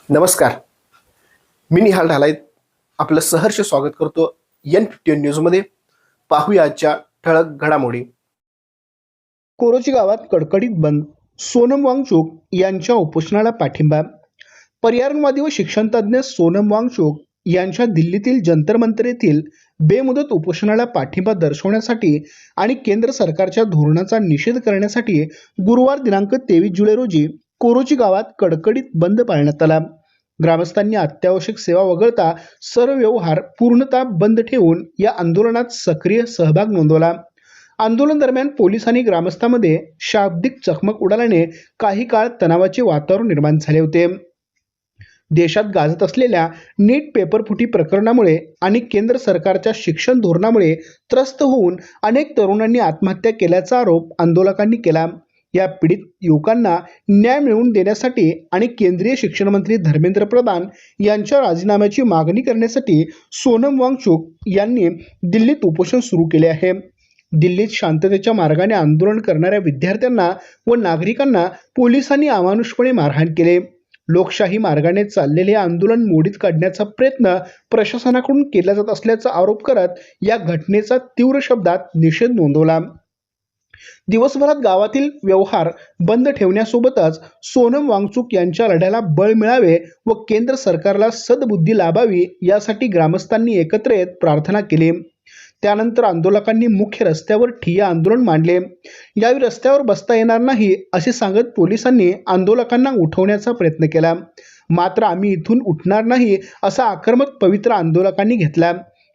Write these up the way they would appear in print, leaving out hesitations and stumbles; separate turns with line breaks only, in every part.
नमस्कार, मी निहाल ढालाईत आपलं सहर्ष स्वागत करतो N51 न्यूजमध्ये। पाहूया आजच्या ठळक घडामोडी। कोरोची गावात कडकडीत बंद, सोनम वांगचुक यांच्या उपोषणाला पाठिंबा। पर्यावरणवादी व शिक्षणतज्ञ सोनम वांगचुक यांच्या दिल्लीतील जंतर मंतर येथील बेमुदत उपोषणाला पाठिंबा दर्शवण्यासाठी आणि केंद्र सरकारच्या धोरणाचा निषेध करण्यासाठी गुरुवार दिनांक 23 जुलै रोजी कोरोची गावात कडकडीत बंद पाळण्यात आला। ग्रामस्थांनी अत्यावश्यक सेवा वगळता सर्व व्यवहार पूर्णतः बंद ठेवून या आंदोलनात सक्रिय सहभाग नोंदवला। आंदोलन दरम्यान पोलीस आणि ग्रामस्थांमध्ये शाब्दिक चकमक उडाल्याने काही काळ तणावाचे वातावरण निर्माण झाले होते। देशात गाजत असलेल्या नीट पेपरफुटी प्रकरणामुळे आणि केंद्र सरकारच्या शिक्षण धोरणामुळे त्रस्त होऊन अनेक तरुणांनी आत्महत्या केल्याचा आरोप आंदोलकांनी केला। या पीडित युवकांना न्याय मिळवून देण्यासाठी आणि केंद्रीय शिक्षण मंत्री धर्मेंद्र प्रधान यांच्या राजीनाम्याची मागणी करण्यासाठी सोनम वांगचुक यांनी दिल्लीत उपोषण सुरू केले आहे। दिल्लीत शांततेच्या मार्गाने आंदोलन करणाऱ्या विद्यार्थ्यांना व नागरिकांना पोलिसांनी अमानुषपणे मारहाण केले। लोकशाही मार्गाने चाललेले आंदोलन मोडीत काढण्याचा प्रयत्न प्रशासनाकडून केला जात असल्याचा आरोप करत या घटनेचा तीव्र शब्दात निषेध नोंदवला। दिवसभरात गावातील व्यवहार बंद ठेवण्यासोबतच सोनम वांगचुक यांच्या लढ्याला बळ मिळावे व केंद्र सरकारला सद्बुद्धी लाभावी यासाठी ग्रामस्थांनी एकत्र येत प्रार्थना केली। त्यानंतर आंदोलकांनी मुख्य रस्त्यावर ठिय्या आंदोलन मांडले। यावेळी रस्त्यावर बसता येणार नाही असे सांगत पोलिसांनी आंदोलकांना उठवण्याचा प्रयत्न केला, मात्र आम्ही इथून उठणार नाही असा आक्रमक पवित्रा आंदोलकांनी घेतला।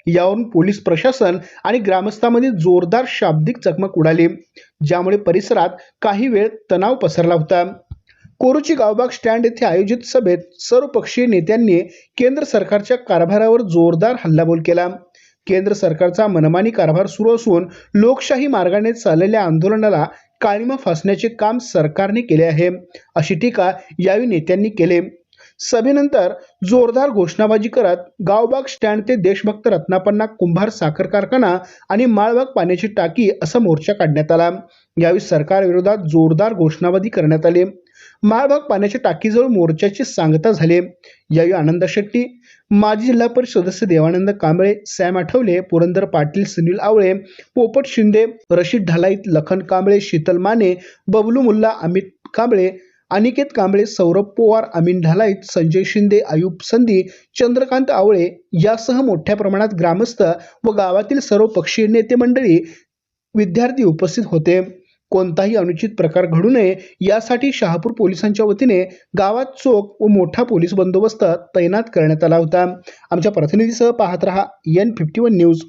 यावरून पोलीस प्रशासन आणि ग्रामस्थांमध्ये जोरदार शाब्दिक चकमक उडाली, ज्यामुळे परिसरात काही वेळ तणाव पसरला होता। कोरोची गावबाग स्टँड येथे आयोजित सभेत सर्वपक्षीय नेत्यांनी केंद्र सरकारच्या कारभारावर जोरदार हल्लाबोल केला। केंद्र सरकारचा मनमानी कारभार सुरू असून लोकशाही मार्गाने चाललेल्या आंदोलनाला काळिमा फासण्याचे काम सरकारने केले आहे, अशी टीका यावेळी नेत्यांनी केली। सभेनंतर जोरदार घोषणाबाजी करत गावबाग स्टँड ते देशभक्त रत्नापन्ना कुंभार साखर कारखाना आणि माळबाग पाण्याची टाकी असा मोर्चा काढण्यात आला। यावेळी सरकार विरोधात जोरदार घोषणाबाजी करण्यात आली। माळबाग पाण्याच्या टाकीजवळ मोर्चाची सांगता झाली। यावेळी आनंद शेट्टी, माजी जिल्हा परिषद सदस्य देवानंद कांबळे, सॅम आठवले, पुरंदर पाटील, सुनील आवळे, पोपट शिंदे, रशीद ढालाईत, लखन कांबळे, शीतल माने, बबलू मुल्ला, अमित कांबळे, अनिकेत कांबळे, सौरभ पवार, अमीन ढालाईत, संजय शिंदे, अयूब संधी, चंद्रकांत आवळे यासह मोठ्या प्रमाणात ग्रामस्थ व गावातील सर्व पक्षीय नेते मंडळी, विद्यार्थी उपस्थित होते। कोणताही अनुचित प्रकार घडू नये यासाठी शहापूर पोलिसांच्या वतीने गावात चोख व मोठा पोलीस बंदोबस्त तैनात करण्यात आला होता। आमच्या प्रतिनिधीसह पाहत रहा N51 न्यूज।